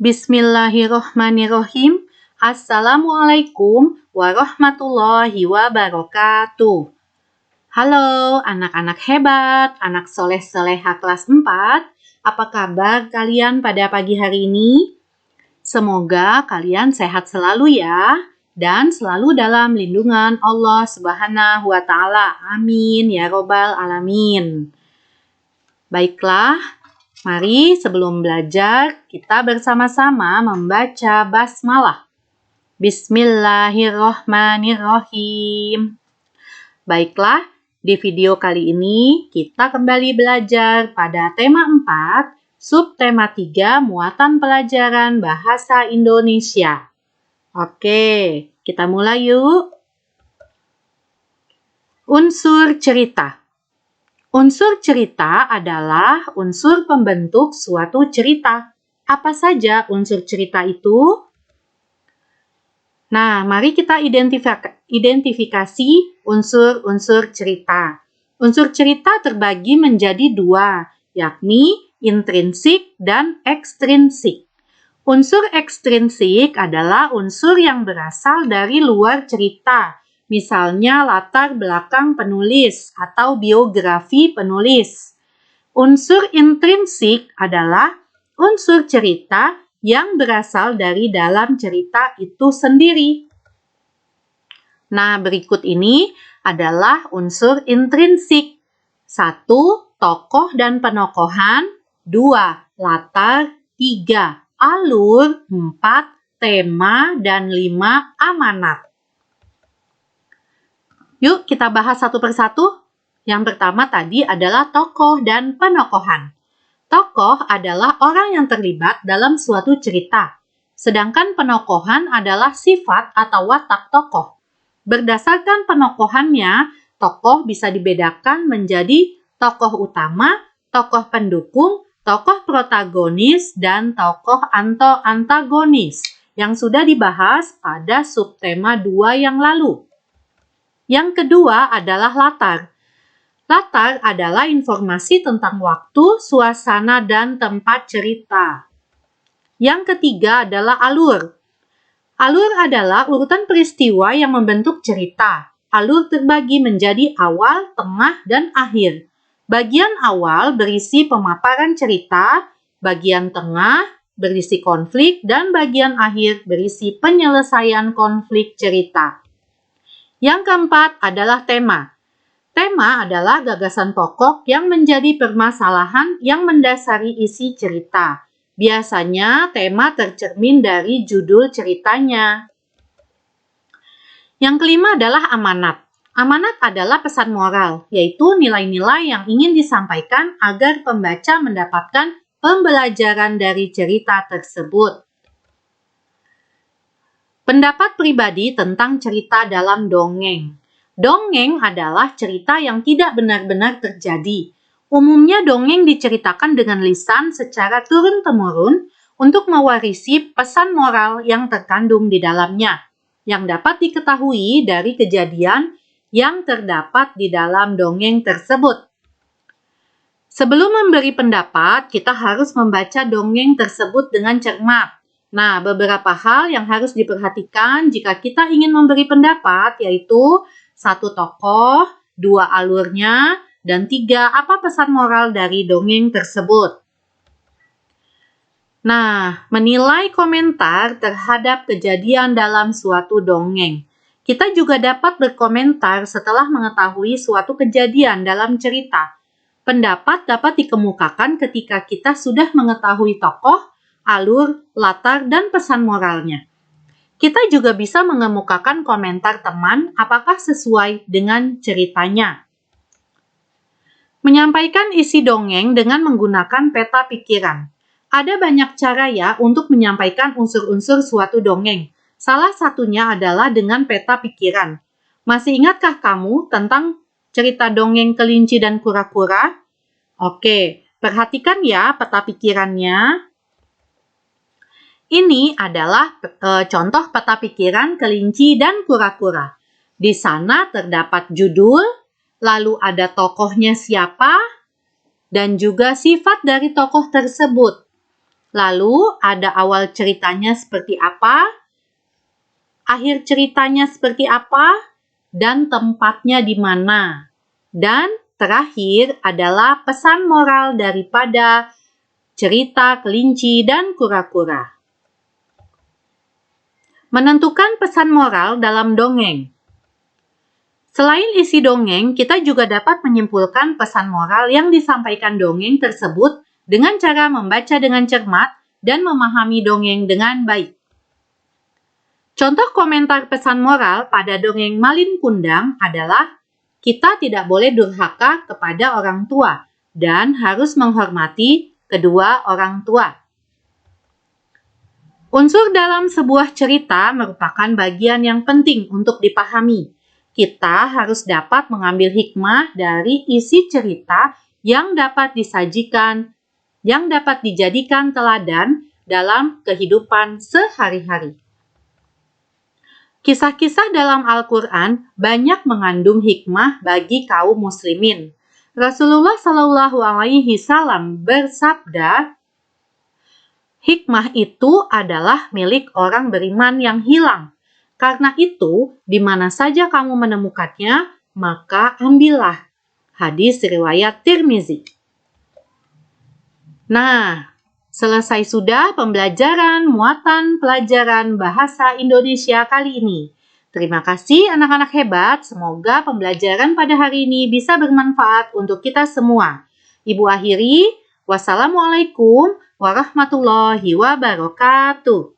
Bismillahirrohmanirrohim. Assalamualaikum warahmatullahi wabarakatuh. Halo anak-anak hebat, anak soleh-soleha kelas 4. Apa kabar kalian pada pagi hari ini? Semoga kalian sehat selalu ya, dan selalu dalam lindungan Allah Subhanahu wa Ta'ala. Amin ya Robbal Alamin. Baiklah, mari sebelum belajar kita bersama-sama membaca basmalah. Bismillahirrohmanirrohim. Baiklah, di video kali ini kita kembali belajar pada tema 4, subtema 3, muatan pelajaran bahasa Indonesia. Oke, kita mulai yuk. Unsur cerita. Unsur cerita adalah unsur pembentuk suatu cerita. Apa saja unsur cerita itu? Nah, mari kita identifikasi unsur-unsur cerita. Unsur cerita terbagi menjadi dua, yakni intrinsik dan ekstrinsik. Unsur ekstrinsik adalah unsur yang berasal dari luar cerita. Misalnya latar belakang penulis atau biografi penulis. Unsur intrinsik adalah unsur cerita yang berasal dari dalam cerita itu sendiri. Nah, berikut ini adalah unsur intrinsik. 1. Tokoh dan penokohan. 2. Latar. 3. Alur. 4. Tema. Dan 5. Amanat. Yuk kita bahas satu persatu. Yang pertama tadi adalah tokoh dan penokohan. Tokoh adalah orang yang terlibat dalam suatu cerita. Sedangkan penokohan adalah sifat atau watak tokoh. Berdasarkan penokohannya, tokoh bisa dibedakan menjadi tokoh utama, tokoh pendukung, tokoh protagonis, dan tokoh antagonis yang sudah dibahas pada subtema 2 yang lalu. Yang kedua adalah latar. Latar adalah informasi tentang waktu, suasana, dan tempat cerita. Yang ketiga adalah alur. Alur adalah urutan peristiwa yang membentuk cerita. Alur terbagi menjadi awal, tengah, dan akhir. Bagian awal berisi pemaparan cerita, bagian tengah berisi konflik, dan bagian akhir berisi penyelesaian konflik cerita. Yang keempat adalah tema. Tema adalah gagasan pokok yang menjadi permasalahan yang mendasari isi cerita. Biasanya tema tercermin dari judul ceritanya. Yang kelima adalah amanat. Amanat adalah pesan moral, yaitu nilai-nilai yang ingin disampaikan agar pembaca mendapatkan pembelajaran dari cerita tersebut. Pendapat pribadi tentang cerita dalam dongeng. Dongeng adalah cerita yang tidak benar-benar terjadi. Umumnya dongeng diceritakan dengan lisan secara turun-temurun untuk mewarisi pesan moral yang terkandung di dalamnya, yang dapat diketahui dari kejadian yang terdapat di dalam dongeng tersebut. Sebelum memberi pendapat, kita harus membaca dongeng tersebut dengan cermat. Nah, beberapa hal yang harus diperhatikan jika kita ingin memberi pendapat yaitu 1. Tokoh, 2. Alurnya, dan 3. Apa pesan moral dari dongeng tersebut. Nah, menilai komentar terhadap kejadian dalam suatu dongeng. Kita juga dapat berkomentar setelah mengetahui suatu kejadian dalam cerita. Pendapat dapat dikemukakan ketika kita sudah mengetahui tokoh, alur, latar, dan pesan moralnya. Kita juga bisa mengemukakan komentar teman apakah sesuai dengan ceritanya. Menyampaikan isi dongeng dengan menggunakan peta pikiran. Ada banyak cara ya untuk menyampaikan unsur-unsur suatu dongeng. Salah satunya adalah dengan peta pikiran. Masih ingatkah kamu tentang cerita dongeng kelinci dan kura-kura? Oke, perhatikan ya peta pikirannya. Ini adalah contoh peta pikiran kelinci dan kura-kura. Di sana terdapat judul, lalu ada tokohnya siapa, dan juga sifat dari tokoh tersebut. Lalu ada awal ceritanya seperti apa, akhir ceritanya seperti apa, dan tempatnya di mana. Dan terakhir adalah pesan moral daripada cerita kelinci dan kura-kura. Menentukan pesan moral dalam dongeng. Selain isi dongeng, kita juga dapat menyimpulkan pesan moral yang disampaikan dongeng tersebut dengan cara membaca dengan cermat dan memahami dongeng dengan baik. Contoh komentar pesan moral pada dongeng Malin Kundang adalah kita tidak boleh durhaka kepada orang tua dan harus menghormati kedua orang tua. Unsur dalam sebuah cerita merupakan bagian yang penting untuk dipahami. Kita harus dapat mengambil hikmah dari isi cerita yang dapat dijadikan teladan dalam kehidupan sehari-hari. Kisah-kisah dalam Al-Quran banyak mengandung hikmah bagi kaum muslimin. Rasulullah Shallallahu Alaihi Wasallam bersabda, hikmah itu adalah milik orang beriman yang hilang. Karena itu, di mana saja kamu menemukannya, maka ambillah. Hadis riwayat Tirmizi. Nah, selesai sudah pembelajaran muatan pelajaran bahasa Indonesia kali ini. Terima kasih anak-anak hebat, semoga pembelajaran pada hari ini bisa bermanfaat untuk kita semua. Ibu akhiri, wassalamualaikum warahmatullahi wabarakatuh.